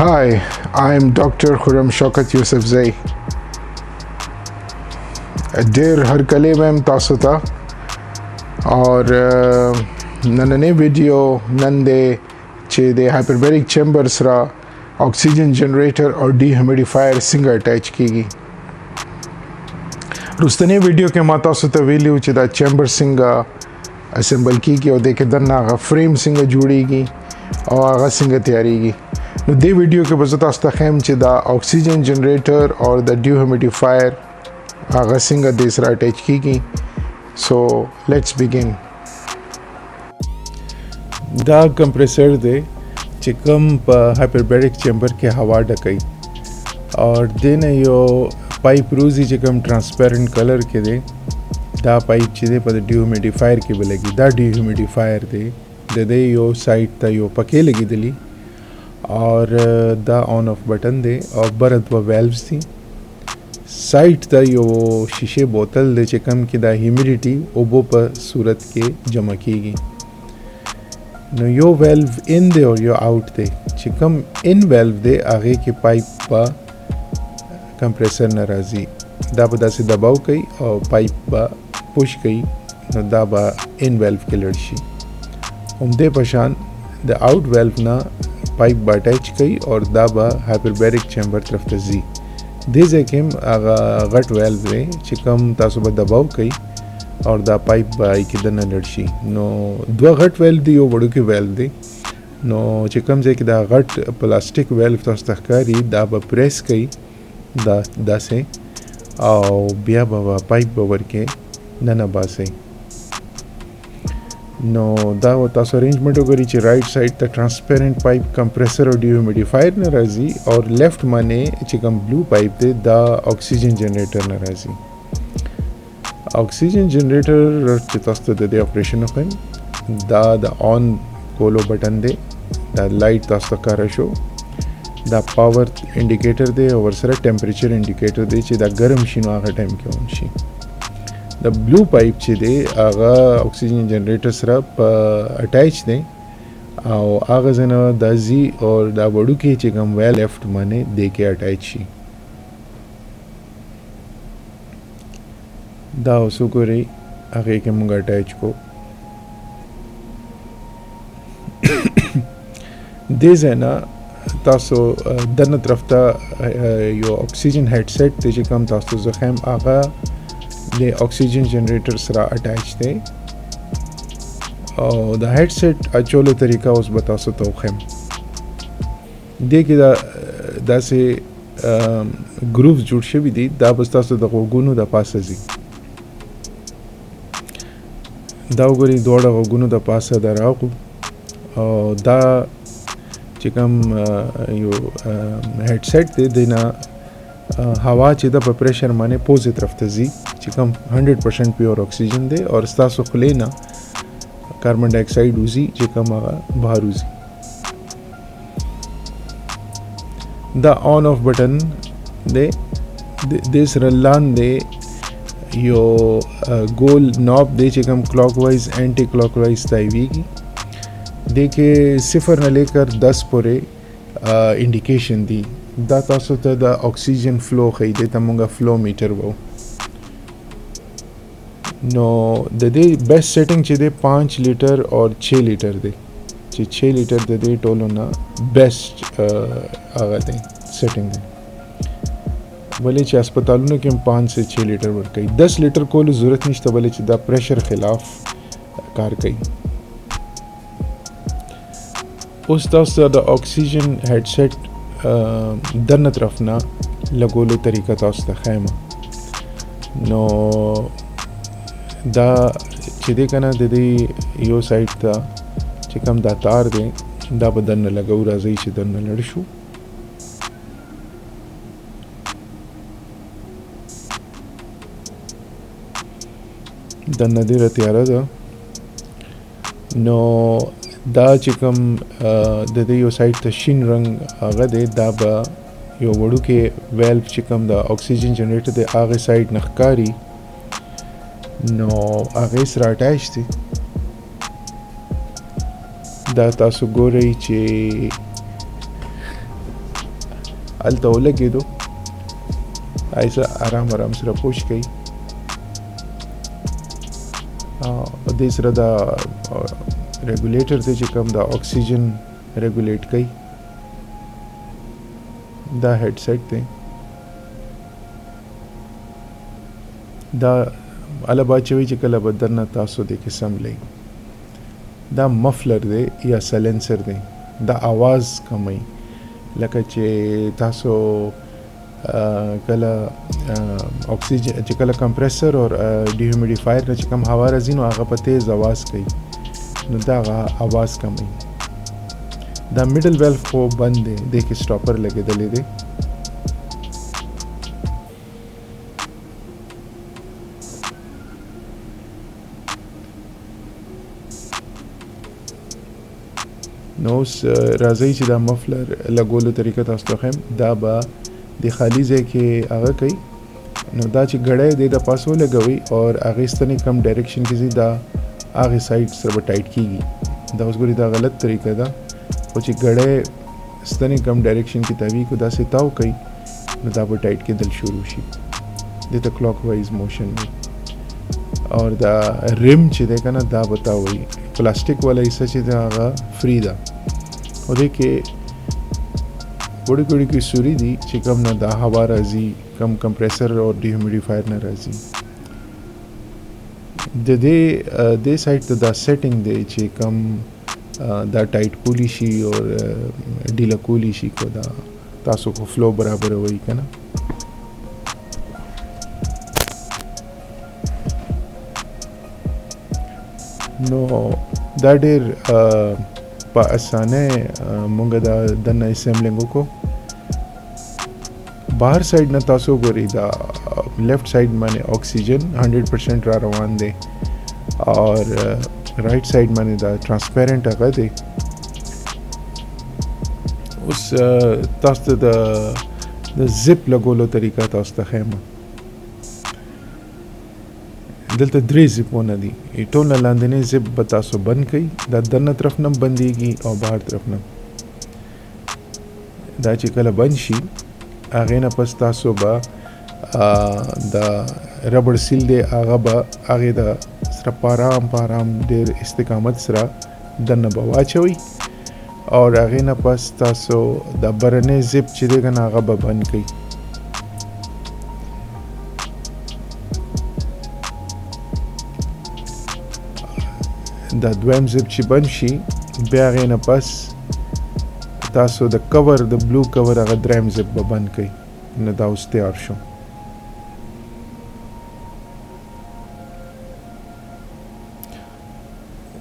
Hi, I'm Dr. Khurram Shaukat Yousafzai. ډیر هرکلی وایم تاسو ته اور نننې ویډیو نن د چې د هایپربریک چیمبر سره اکسیجن جنریټر او ډي هیومیډیفایر څنګه اٹیچ کیږي. رستنی ویډیو کې ما تاسو ته ویلیو چې دا چیمبر څنګه اسمبل کیږي او د کې دنه هغه فریم څنګه جوړیږي او هغه څنګه تیاریږي. نو دې ویډیو کې به زه تاسو ته ښیم چې دا اکسیجن جنریټر او د ډي هیومیډیفایر هغه څنګه د سره اٹیچ کیږي. سو لیټس بیگن. دا کمپریسر دی چې کوم په هایپربریک چیمبر کې هوا ډکوي اور دنه یو پایپ روزي چې کوم ترانسپیرنٹ کلر کې دی. دا پایپ چې دی په ډي هیومیډیفایر کې بلګي. دا ډي هیومیډیفایر دی د دې یو سایډ ته یو پکې لګیدلی اور دا آن آف بٹن دی او بر دوه ویلوز دي. سایډ ته یو شیشه بوتل دی چې کوم کې دا هیومیډیټي اوبو په صورت کې جمع کیږي. نو یو ویلو ان دی او یو آؤٹ دی. چې کوم ان ویلو دی هغه کې پایپ په کمپریسر نه راځي. دا به داسې دباو کوي او پایپ به پوش کوي نو دا به ان ویلو کې لړ شي. همدې په شان د آؤٹ ویلو نه پایپ به اٹیچ کوي اور دا به هایپربریک چیمبر طرف ته ځي. دې ځای کې هغه غټ ویلو دی چې کوم تاسو به دباو کوي اور دا پایپ به کې دننه لړ شي. نو دوه غټ ویلو دی یو وړوکی ویلو دی. نو چې کوم ځای کې دا غټ پلاستیک ویلو تاسو ته ښکاري دا به پریس کوي داسې او بیا به پایپ به ورکې ننه باسئ. نو دا تاسو ارینجمنٹ وګورئ چې رائټ سایډ ته ترانسپیرنٹ پایپ کمپریسر او ډي هیومیډیفایر نه راځي اور لیفٹ باندې چې کوم بلو پایپ دی دا اکسیجن جنریټر نه راځي. اکسیجن جنریټر چې تاسو ته د اپریشن وکړئ دا د آن کولو بٹن دی. دا لایټ تاسو ته کار شو. دا پاور انډیکیټر دی او ورسره ټمپریچر انډیکیټر دی چې دا ګرم شي نو هغه ټایم کې اون شي. د بلو پایپ چې دی هغه اکسیجن جنریټر سره په اٹیچ دی او هغه ځنه د زی او دا وړوکی چې کوم ویل لیفټ باندې دی کې اٹیچ شي. دا اوس وګورئ هغه کې موږ اٹیچ کو. دې ځنه تاسو دنه طرف ته یو اکسیجن هیډ سیټ دی چې کوم تاسو زخم هغه د اکسیجن جنریټر سره اٹیچ دی او د هیډ سیټ اچولو طریقه اوس به تاسو ته وښیم. دې کې داسې ګرووز جوړ شوي دي. دا به ستاسو د غوږونو د پاسه ځي. دا وګورئ دواړه غوږونو د پاسه د راغو او دا چې کوم یو هیډ سیټ دی دنه هوا چې د په پریشر باندې پوزې طرف ته ځي چې کوم 100% پیور اکسیجن دی اور ستاسو خولې نه کاربن ډای اکساید وځي چې کوم هغه بهر وځي. دا آن آف بٹن دی. د سره لاندې یو ګول ناب دی چې کوم کلاک وایز اینټي کلاک وایز تایویږي. دې کې 0 نه لیکر 10 پورې انډیکیشن دی. دا تاسو ته د اکسیجن فلو ښیي. دې ته موږ فلو میټر وو. نو د دې بیسټ سیټینګ چې دی 5 لیټر اور 6 لیټر دی چې 6 لیټر د دې ټولو نه بیسټ هغه دی سیټینګ دی. ولې چې هسپتالونو کې 5 سے 6 لیټر ورکوي. 10 لیټر کولو ضرورت نشته ولې چې دا پریشر خلاف کار کوي. اوس تاسو د اکسیجن هیډ سیټ دنه طرف نه لګولو طریقه تاسو ته ښیم. نو دا چې دی کنه د دې یو سایډ ته چې کوم دا تار دی دا به دنه لګو. راځي چې دنه لړ شو. دنه ډیره تیاره ده. نو دا چې کوم د دې یو سایډ ته شین رنګ هغه دی دا به یو وړوکی ویلو چې کوم د اکسیجن جنریټر دی هغه سایډ نه ښکاري نو هغه سره اٹیچ دی. دا تاسو ګورئ چې هلته ولګېدو ایسه آرام آرام سره پوش کوي دې سره دا ریګولیټر دی چې کوم دا اکسیجن ریګولیټ کوي دا هیډ سیټ دی دا علاوه چوي چې کله بدن تاسو د قسم لې دا مفلر دی یا سلنسر دی دا आवाज کمي لکه چې تاسو کله اکسیجن چې کله کمپریسر او ډیهومیډیفایر نه چې کوم هوا راځي نو هغه په تیز आवाज کوي نو دا आवाज کمي دا میډل ویلف خو بند دی د کې سټاپر لګیدلې دی نو راځي چې دا مفلر لګولو طریقه تاسو ته هم دا به د خالی ځای کې هغه کوي نو دا چې غړې د پاسو لګوي او هغه ستنې کم ډایرکشن کې زی دا هغه سایډ سره ټایټ کیږي دا اوس ګوري دا غلط طریقه ده او چې غړې ستنې کم ډایرکشن کې تاوی کو دا ستاو کوي نو دا به ټایټ کېدل شروع شي د کلاک وایز موشن اور دا ریم چې ده کنه دا بتاوي پلاستیک والا حصہ چې دا هغه فری ده او دې کې وړي وړي کې سوري دي چې کم نه دا هوا راځي کم کمپریسر او ډیهومیډیفایر نه راځي د دې سایډ ته دا سیټینګ دی چې کم دا ټایټ کولی شي او ډیله کولی شي کو دا تاسو کو فلو برابر وي کنه نو دا ډېر په اسانه مونږ دا دنه اسمبلینګ وکړو بهر سایډ نه تاسو ګورئ دا لیفٹ سایډ باندې اکسیجن 100% را روان دی اور رائٹ سایډ باندې دا ترانسپیرنٹ هغه دی اوس تاسو د زپ لګولو طریقه تاسو ته خیمه دلته درې زپونه دي ټول لاندې زپ به تاسو بند کړئ دا دنه طرف نه بندېږي او بهر طرف نه دا چې کله بند شي هغې نه پس تاسو به دا ربړ سیل دی هغه به هغې د سره په ارام ډېر استقامت سره دنه به واچوئ او هغې نه پس تاسو دا برنی زپ چې دی که نه هغه به بند کړئ دا دویم زپ چې بند شي بیا هغې نه پس تاسو د کور د بلو کور هغه دریم زپ به بند کړئ نو دا اوس تیار شو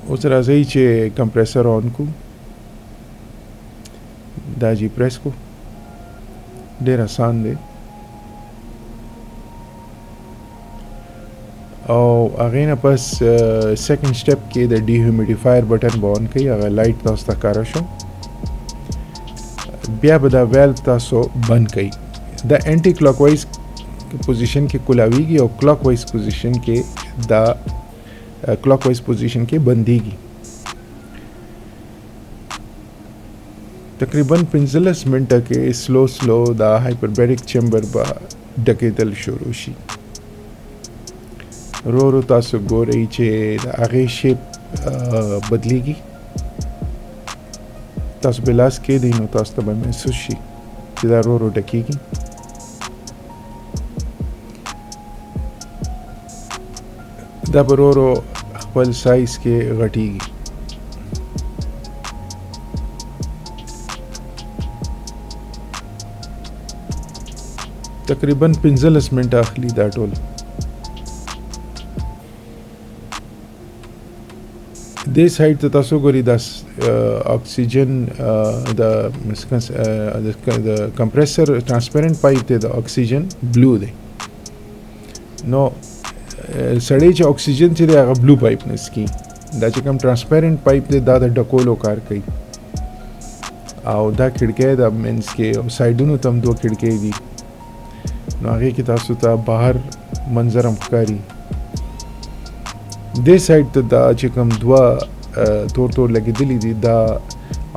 اوس راځئ چې کمپریسر آن کو دا جی پریس کو ډېر آسان دی او هغې نه پس سیکنډ سټیپ کې د ډیهومیډیفایر بټن به آن کړئ هغه لایټ تاسو ته ښکاره شو بیا به دا ویلو تاسو بند کړئ دا انټي کلاک وایز پوزیشن کې کولاویږي او کلاک وایز پوزیشن کې دا کلاک وایز پوزیشن کې بندېږي تقریبا 15 منټه کې سلو دا هایپربیریک چیمبر به ډکېدل شروع شي رو تاسو ګورئ چې د هغې شیپ بدلیږي تاسو به لاس کېږدئ نو تاسو ته به محسوس شي چې دا رو ډکېږي دا به رو خپل سایز کې غټېږي تقریبا 15 منټه اخلي دا ټول دې سایډ ته تاسو ګورئ دا اکسیجن د کمپریسر ټرانسپیرنٹ پایپ دی د اکسیجن بلو دی نو سړی چې اکسیجن چې دی هغه بلو پایپ نه څکي دا چې کوم ټرانسپیرنٹ پایپ دی دا د ډکولو کار کوي او دا کړکۍ د منځ کې او سایډونو ته هم دوه کړکۍ دي نو هغې کې تاسو ته بهر منظر هم ښکاري دې سایډ ته دا چې کوم دوه تور لګېدلي دي دا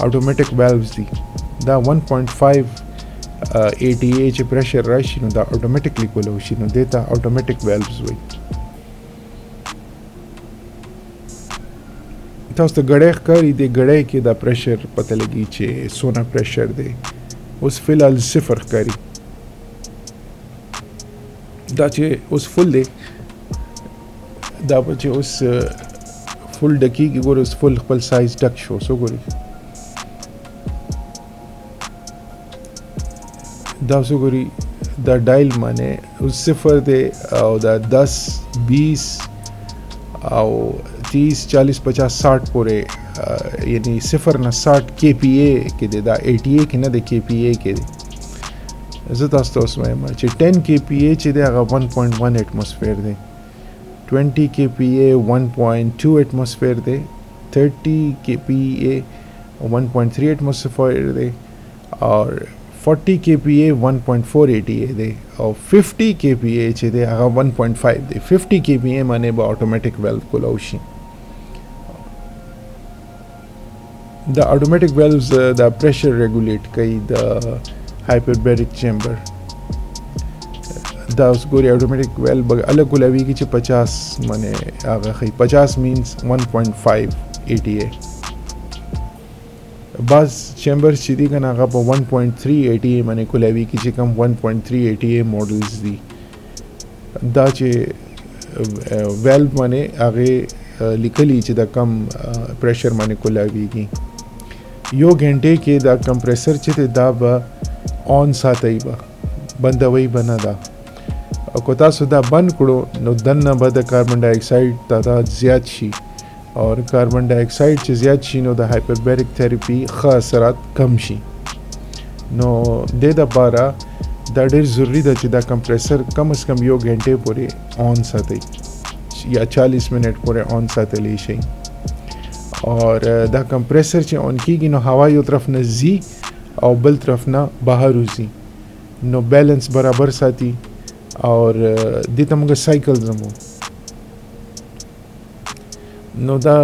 اټومیټک والوز دي دا 1.5 ATA چې پریشر راشي نو دا اتوماتیکلی کولو شي نو دیتا اتوماتیک والوز وي. تاسو ته غړې ښکاري دی غړې کې دا پریشر پته لګي چې سونا پریشر دی اوس فلحال 0 ښکاري دا چې اوس فل دی دا چې اوس فل ډکیږي ګور اوس فل خپل سایز ډک شو سو ګوري دا سو ګوري دا ډایل معنی اوس 0 دی او دا 10 20 او 30 40 50 60 پورې یعنی 0 نه 60 kPa کې دی دا 88 کې نه دی kPa کې دی. زه تاسو ته اوس وایم چې 10 kPa چې دی هغه 1.1 اټموسفیر دی 20 kPa 1.2 اټموسفیر دی 30 kPa 1.3 اټموسفیر دی اور 40 kPa 1.4 ATA دی او 50 kPa چې دی هغه 1.5 دی 50 kPa باندې به اتوماتیک والو کولاو شي. دا اتوماتیک والوز دا پریشر ریګولیټ کوي د هایپربیریک چیمبر دا اوس ګوري اتوماتیک ویل الګ کولاویږي چې 50 باندې هغه 50 مینز 1.5 ATA بعض چیمبر چې دی کنه هغه په 1.3 ATA باندې کولاویږي چې کم 1.3 ATA ماډلز دي دا چې ویل باندې هغه لیکلی چې دا کم پریشر باندې کولاویږي. یو غنټه کې دا کمپریسر چې دا به اون ساتي به بندوي بنا دا او کو تاسو دا بند کړو نو دنه به د کاربن ډای اکساید تعداد زیات شي اور کاربن ډای اکساید چې زیات شي نو د هایپربیریک تھراپي ښه اثرات کم شي. نو د لپاره دا ډېر ضروری ده چې دا کمپریسر کم از کم یو غنټه پورې اون ساتي یا 40 منټ پورې اون ساتلی شي اور دا کمپریسر چې اون کیږي نو هوا یو طرف نه زی او بل طرف نه بهر وځي نو بیلنس برابر ساتي اور دې ته موږ سایکل زمو. نو دا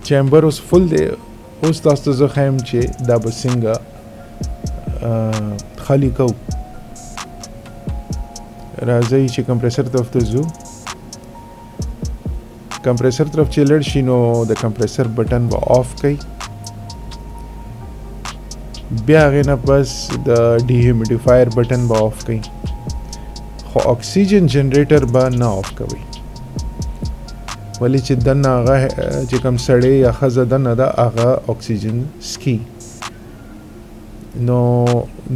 چیمبر اوس فل دی اوس تاسو ته زه ښیم چې دا به څنګه خالی کو. راځئ چې کمپریسر طرف ته ځو کمپریسر طرف چې لړ شي نو د کمپریسر بټن به آف کړئ بیا هغې نه پس د ډیهیومیډیفایر بټن به آف کړئ خو اکسیجن جنریټر به نه آف کوئ ولی چې دنه هغه چې کوم سړی یا ښځه دنه ده هغه اکسیجن سکي نو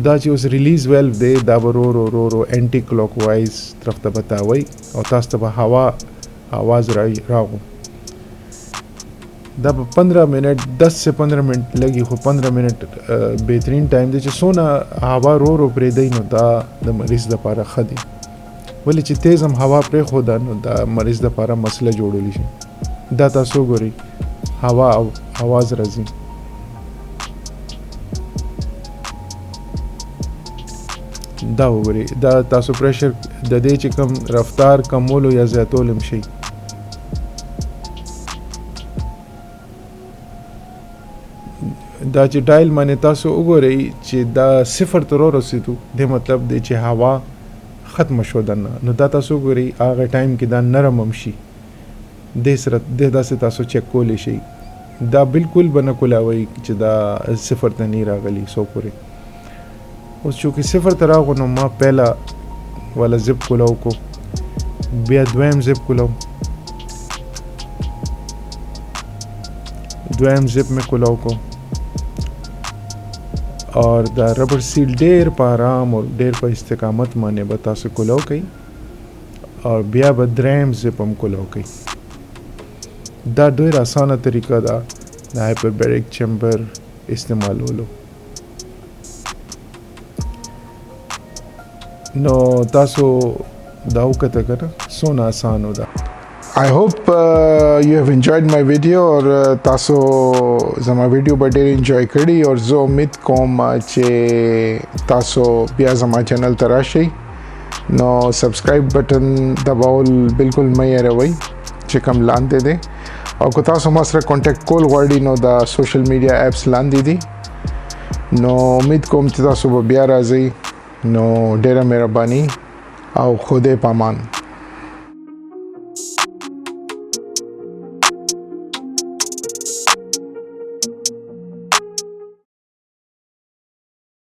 دا چې اوس ریلیز ویلو دی دا به رو انټي کلاک وایز طرف ته به تاوئ او تاسو ته به هوا आवाज راغو دا 15 منٹ 10 سے 15 منٹ لگی خو 15 منٹ بهترین ټایم دی چې سونه هوا رو پرې دی نو دا د مریض لپاره ښه دی ولی چې تیز هم هوا پرې خو دا نو دا مریض لپاره مسله جوړولی شي. دا تاسو ګورئ هوا او आवाज راځي دا وګورئ دا تاسو پریشر د دې چې کم رفتار کمولو یا زیاتولو شي دا چې ډایل باندې تاسو وګورئ چې دا 0 ته ورسېدو د مطلب دی چې هوا ختم شو دنه نو دا تاسو وګورئ هغه ټایم کې دا نرم هم شي د سره د داسې تاسو چک کولی شي دا بالکل بنه کولاوي چې دا 0 ته نه راغلی سو پورې اوس چونکې 0 ته راغو نو ما پهلا والا زپ کولاو کو بیا دویم زپ کولاو دویم زپ میں کولاو کو اور دا ربر سیل ډیر په آرام او ډیر په استقامت باندې به تاسو کولاو کوي اور بیا به دریم زپ هم کولاو کوي. دا ډیر اسانه طریقه ده د هایپربیریک چیمبر استعمالولو. نو تاسو دا وکړه کنه سونه آسانو ده. I hope you have enjoyed my video اور تاسو زما ویډیو به ډېر انجوای کړي اور زه امید کوم چې تاسو بیا زما چینل ته راشئ نو سبسکرایب بټن دباول بالکل مه هېروئ چې کوم لاندې دی او که تاسو ما سره کانټیکټ کول غواړئ نو د سوشل میډیا اپس لاندې دي نو امید کوم چې تاسو به بیا راځئ. نو ډیره مهرباني او خدای پامان.